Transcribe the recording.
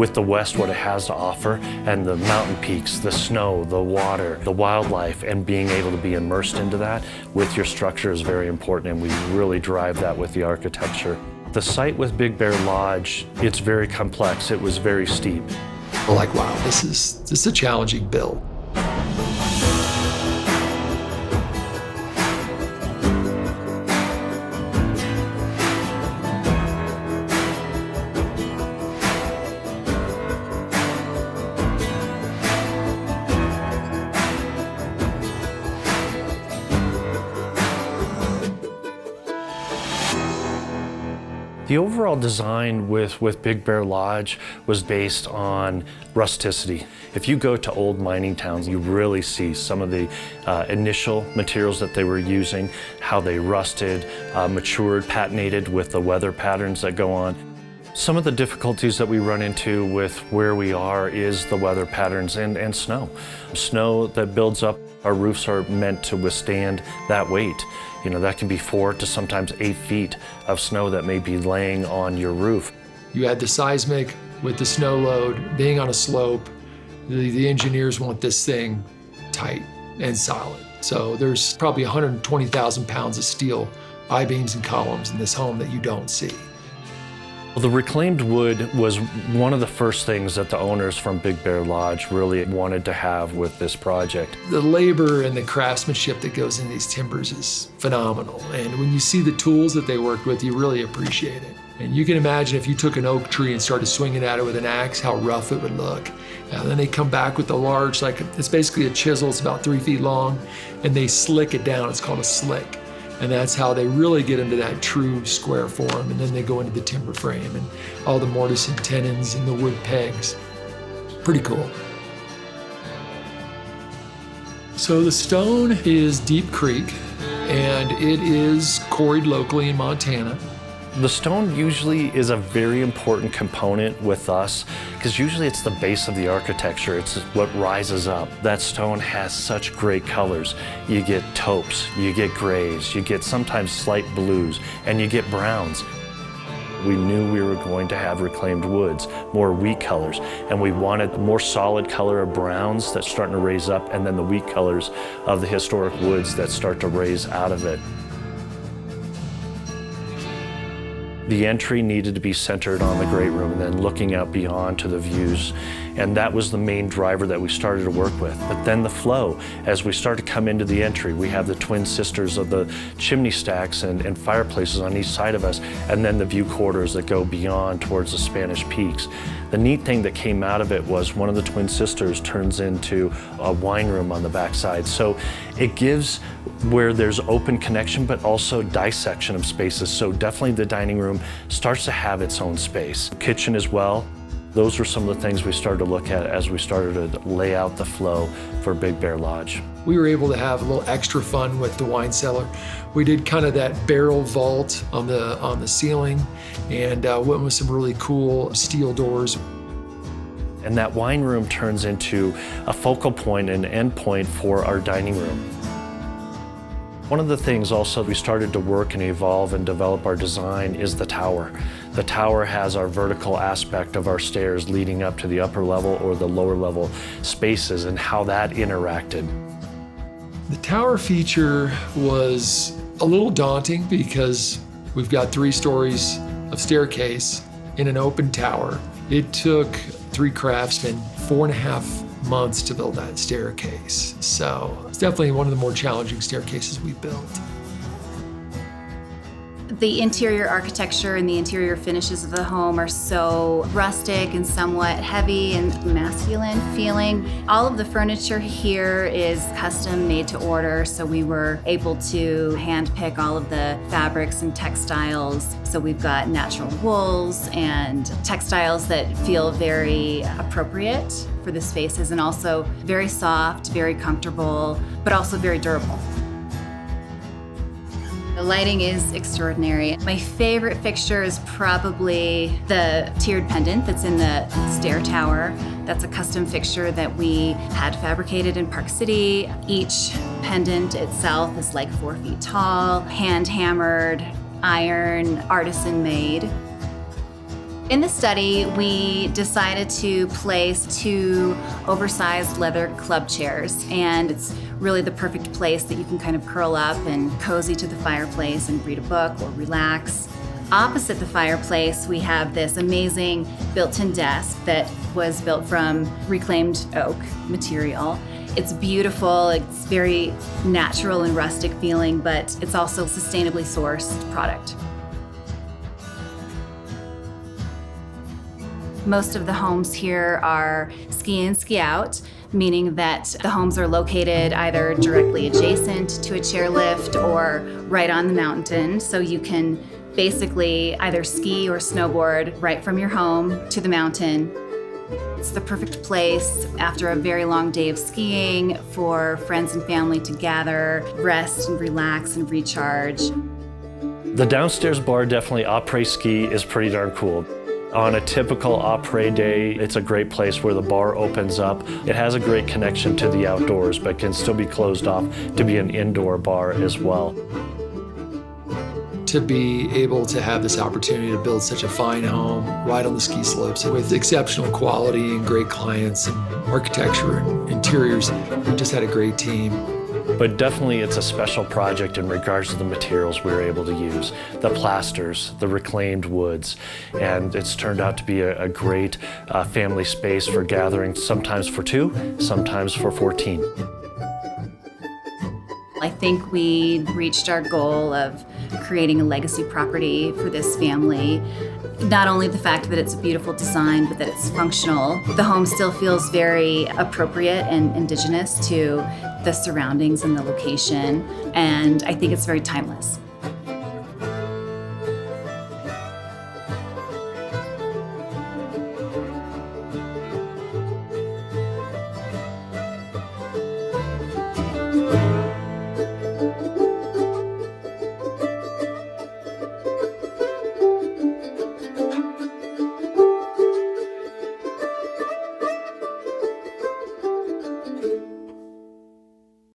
with the West, what it has to offer, and the mountain peaks, the snow, the water, the wildlife, and being able to be immersed into that with your structure is very important, and we really drive that with the architecture. The site with Big Bear Lodge, it's very complex. It was very steep. We're like, wow, this is a challenging build. The overall design with Big Bear Lodge was based on rusticity. If you go to old mining towns, you really see some of the initial materials that they were using, how they rusted, matured, patinated with the weather patterns that go on. Some of the difficulties that we run into with where we are is the weather patterns and snow. Snow that builds up, our roofs are meant to withstand that weight. You know, that can be 4 to sometimes 8 feet of snow that may be laying on your roof. You add the seismic with the snow load, being on a slope, the engineers want this thing tight and solid. So there's probably 120,000 pounds of steel I-beams and columns in this home that you don't see. Well, the reclaimed wood was one of the first things that the owners from Big Bear Lodge really wanted to have with this project. The labor and the craftsmanship that goes into these timbers is phenomenal. And when you see the tools that they worked with, you really appreciate it. And you can imagine if you took an oak tree and started swinging at it with an axe, how rough it would look. And then they come back with a large, it's basically a chisel, it's about 3 feet long, and they slick it down. It's called a slick. And that's how they really get into that true square form. And then they go into the timber frame and all the mortise and tenons and the wood pegs. Pretty cool. So the stone is Deep Creek, and it is quarried locally in Montana. The stone usually is a very important component with us because usually it's the base of the architecture. It's what rises up. That stone has such great colors. You get taupes, you get grays, you get sometimes slight blues, and you get browns. We knew we were going to have reclaimed woods, more wheat colors, and we wanted more solid color of browns that's starting to raise up, and then the wheat colors of the historic woods that start to raise out of it. The entry needed to be centered on the great room and then looking out beyond to the views. And that was the main driver that we started to work with. But then the flow, as we start to come into the entry, we have the twin sisters of the chimney stacks and fireplaces on each side of us, and then the view corridors that go beyond towards the Spanish Peaks. The neat thing that came out of it was one of the twin sisters turns into a wine room on the backside. So it gives where there's open connection, but also dissection of spaces. So definitely the dining room starts to have its own space. Kitchen as well. Those were some of the things we started to look at as we started to lay out the flow for Big Bear Lodge. We were able to have a little extra fun with the wine cellar. We did kind of that barrel vault on the ceiling and went with some really cool steel doors. And that wine room turns into a focal point and end point for our dining room. One of the things also we started to work and evolve and develop our design is the tower. The tower has our vertical aspect of our stairs leading up to the upper level or the lower level spaces and how that interacted. The tower feature was a little daunting because we've got 3 stories of staircase in an open tower. It took 3 craftsmen 4.5 months to build that staircase. So it's definitely one of the more challenging staircases we've built. The interior architecture and the interior finishes of the home are so rustic and somewhat heavy and masculine feeling. All of the furniture here is custom made to order, so we were able to handpick all of the fabrics and textiles. So we've got natural wools and textiles that feel very appropriate for the spaces and also very soft, very comfortable, but also very durable. The lighting is extraordinary. My favorite fixture is probably the tiered pendant that's in the stair tower. That's a custom fixture that we had fabricated in Park City. Each pendant itself is like 4 feet tall, hand-hammered, iron, artisan made. In the study, we decided to place 2 oversized leather club chairs, and it's really the perfect place that you can kind of curl up and cozy to the fireplace and read a book or relax. Opposite the fireplace, we have this amazing built-in desk that was built from reclaimed oak material. It's beautiful, it's very natural and rustic feeling, but it's also sustainably sourced product. Most of the homes here are ski in, ski out, meaning that the homes are located either directly adjacent to a chairlift or right on the mountain, so you can basically either ski or snowboard right from your home to the mountain. It's the perfect place after a very long day of skiing for friends and family to gather, rest and relax and recharge. The downstairs bar, definitely après-ski, is pretty darn cool. On a typical après day, it's a great place where the bar opens up. It has a great connection to the outdoors, but can still be closed off to be an indoor bar as well. To be able to have this opportunity to build such a fine home right on the ski slopes with exceptional quality and great clients and architecture and interiors, we just had a great team. But definitely it's a special project in regards to the materials we were able to use. The plasters, the reclaimed woods, and it's turned out to be a great family space for gathering, sometimes for 2, sometimes for 14. I think we reached our goal of creating a legacy property for this family. Not only the fact that it's a beautiful design, but that it's functional. The home still feels very appropriate and indigenous to the surroundings and the location, and I think it's very timeless.